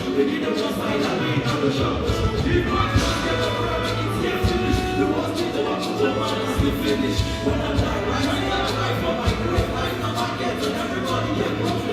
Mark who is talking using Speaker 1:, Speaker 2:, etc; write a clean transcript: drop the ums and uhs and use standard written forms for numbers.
Speaker 1: You know just like I mean, I'm the show. You know I can't get the problem, it's yet to finish. The worst thing about you, the man is the finish. When I die, I try not to fight for my grave. I know I get to everybody, yeah,